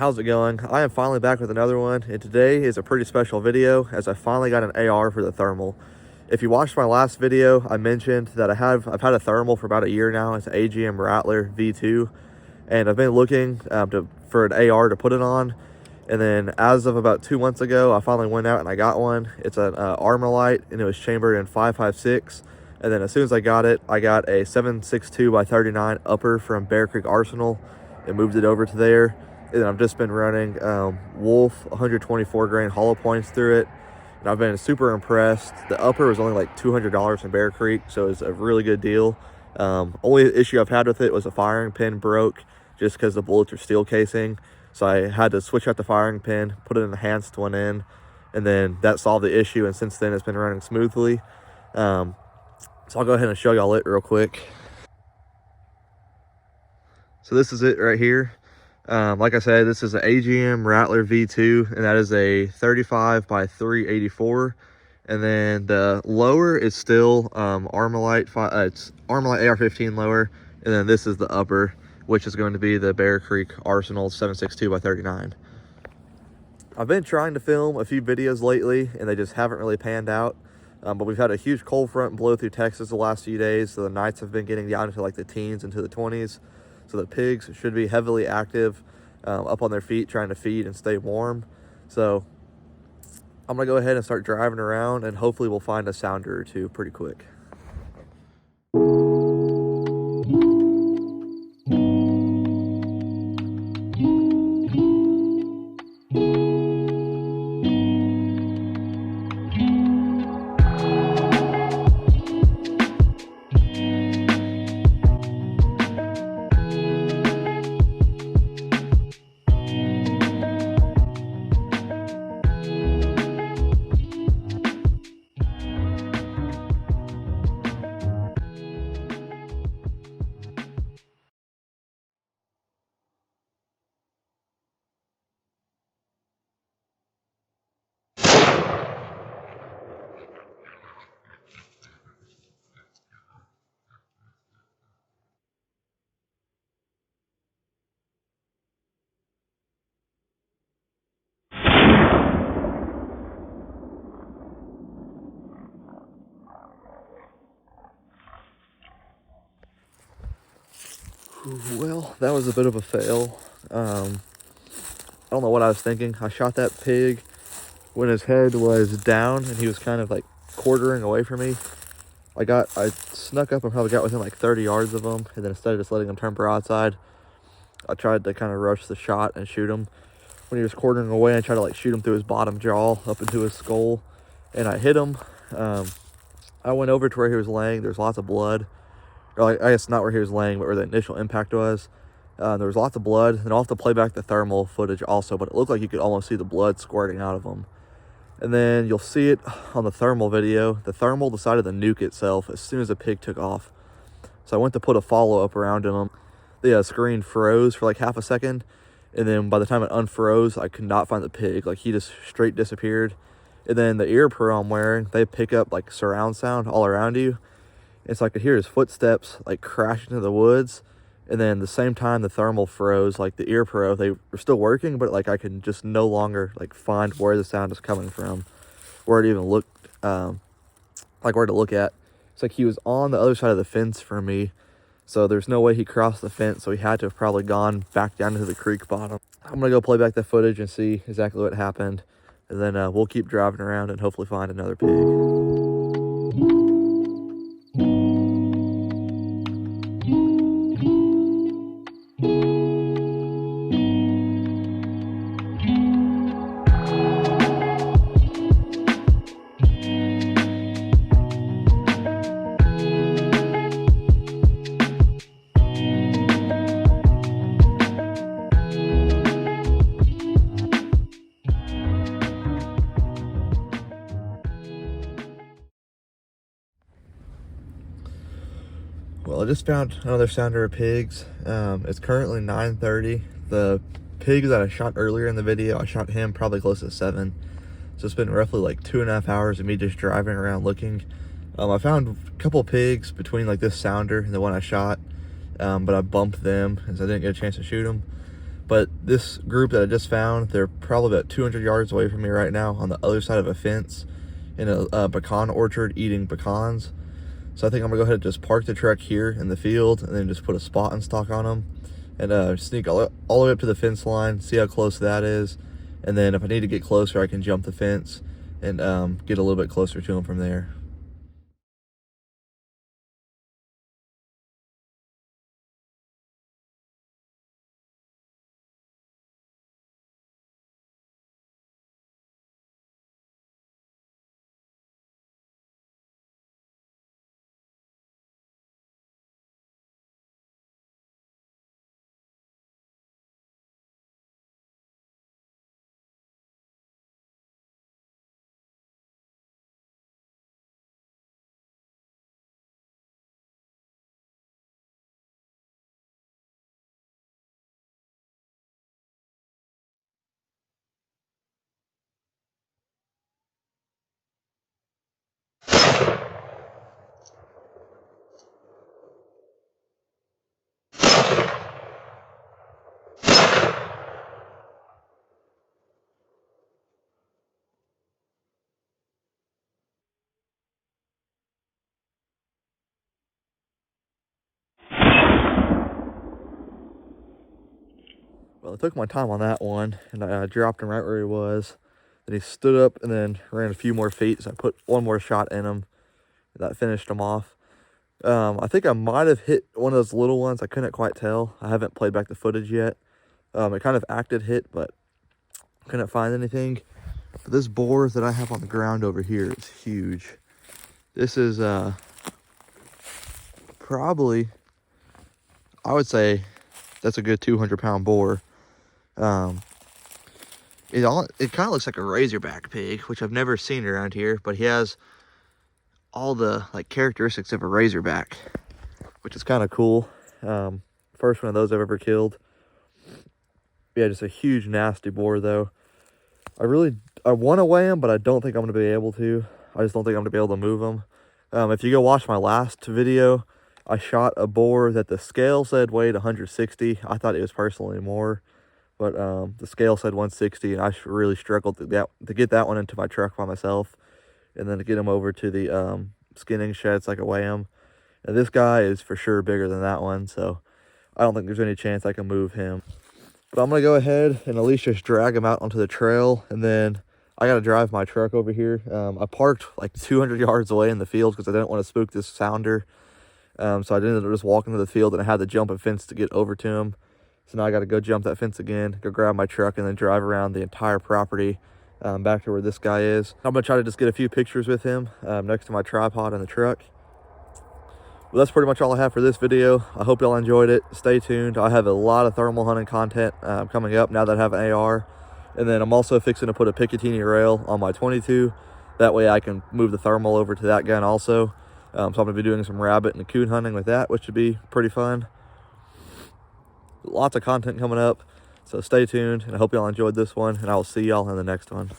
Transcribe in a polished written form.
How's it going? I am finally back with another one, and today is a pretty special video as I finally got an AR for the thermal. If you watched my last video, I mentioned that I've had a thermal for about a year now. It's an AGM Rattler V2, and I've been looking for an AR to put it on. And then as of about 2 months ago, I finally went out and I got one. It's an Armalite, and it was chambered in 5.56. And then as soon as I got it, I got a 7.62 by 39 upper from Bear Creek Arsenal and moved it over to there. And then I've just been running Wolf 124 grain hollow points through it, and I've been super impressed. The upper was only like $200 in Bear Creek, so it's a really good deal. Only issue I've had with it was the firing pin broke just because the bullets are steel casing, so I had to switch out the firing pin, put an enhanced one in, and then that solved the issue, and since then it's been running smoothly. So I'll go ahead and show y'all it real quick. So this is it right here. Like I said, this is an AGM Rattler V2, and that is a 35 by 384. And then the lower is still Armalite. It's Armalite AR-15 lower, and then this is the upper, which is going to be the Bear Creek Arsenal 7.62 by 39. I've been trying to film a few videos lately, and they just haven't really panned out. But we've had a huge cold front blow through Texas the last few days, so the nights have been getting down into like the teens, into the 20s. So the pigs should be heavily active, up on their feet, trying to feed and stay warm. So I'm gonna go ahead and start driving around, and hopefully we'll find a sounder or two pretty quick. Well, that was a bit of a fail. I don't know what I was thinking. I shot that pig when his head was down and he was kind of like quartering away from me. I snuck up and probably got within like 30 yards of him, and then instead of just letting him turn broadside, I tried to kind of rush the shot and shoot him. When he was quartering away, I tried to like shoot him through his bottom jaw up into his skull, and I hit him. I went over to where he was laying. There's lots of blood. Or like, I guess not where he was laying, but where the initial impact was. There was lots of blood, and I'll have to play back the thermal footage also, but it looked like you could almost see the blood squirting out of him. And then you'll see it on the thermal video. The thermal decided to nuke itself as soon as the pig took off. So I went to put a follow-up around him. The screen froze for like half a second, and then by the time it unfroze, I could not find the pig. Like, he just straight disappeared. And then the ear pro I'm wearing, they pick up like surround sound all around you. And so I could hear his footsteps like crash into the woods. And then the same time the thermal froze, like the ear pro, they were still working, but like I could just no longer like find where the sound is coming from, where it even looked, like where to look at. It's like he was on the other side of the fence from me, so there's no way he crossed the fence, so he had to have probably gone back down into the creek bottom. I'm gonna go play back the footage and see exactly what happened, and then we'll keep driving around and hopefully find another pig. Well, I just found another sounder of pigs. It's currently 9:30. The pig that I shot earlier in the video, I shot him probably close to 7. So it's been roughly like 2.5 hours of me just driving around looking. I found a couple pigs between like this sounder and the one I shot, but I bumped them as I didn't get a chance to shoot them. But this group that I just found, they're probably about 200 yards away from me right now on the other side of a fence in a pecan orchard eating pecans. So I think I'm gonna go ahead and just park the truck here in the field and then just put a spot and stock on them and sneak all the way up to the fence line, see how close that is. And then if I need to get closer, I can jump the fence and get a little bit closer to them from there. Well, I took my time on that one, and I dropped him right where he was. Then he stood up and then ran a few more feet, so I put one more shot in him. That finished him off. I think I might have hit one of those little ones. I couldn't quite tell. I haven't played back the footage yet. It kind of acted hit, but couldn't find anything. But this boar that I have on the ground over here is huge. This is probably, I would say, that's a good 200-pound boar. It kind of looks like a razorback pig, which I've never seen around here, but he has all the like characteristics of a razorback, which is kind of cool. First one of those I've ever killed. Yeah, just a huge nasty boar though. I want to weigh him, but I don't think I'm going to be able to. I just don't think I'm going to be able to move him. If you go watch my last video, I shot a boar that the scale said weighed 160. I thought it was personally more, but the scale said 160, and I really struggled to get that one into my truck by myself, and then to get him over to the skinning shed so I could weigh him. And this guy is for sure bigger than that one, so I don't think there's any chance I can move him. But I'm going to go ahead and at least just drag him out onto the trail, and then I got to drive my truck over here. I parked like 200 yards away in the field because I didn't want to spook this sounder. So I ended up just walking to the field, and I had to jump a fence to get over to him. So now I got to go jump that fence again, go grab my truck, and then drive around the entire property back to where this guy is. I'm going to try to just get a few pictures with him next to my tripod in the truck. Well, that's pretty much all I have for this video. I hope y'all enjoyed it. Stay tuned. I have a lot of thermal hunting content coming up now that I have an AR. And then I'm also fixing to put a Picatinny rail on my 22. That way I can move the thermal over to that gun also. So I'm going to be doing some rabbit and coon hunting with that, which should be pretty fun. Lots of content coming up. So stay tuned, and I hope y'all enjoyed this one, and I will see y'all in the next one.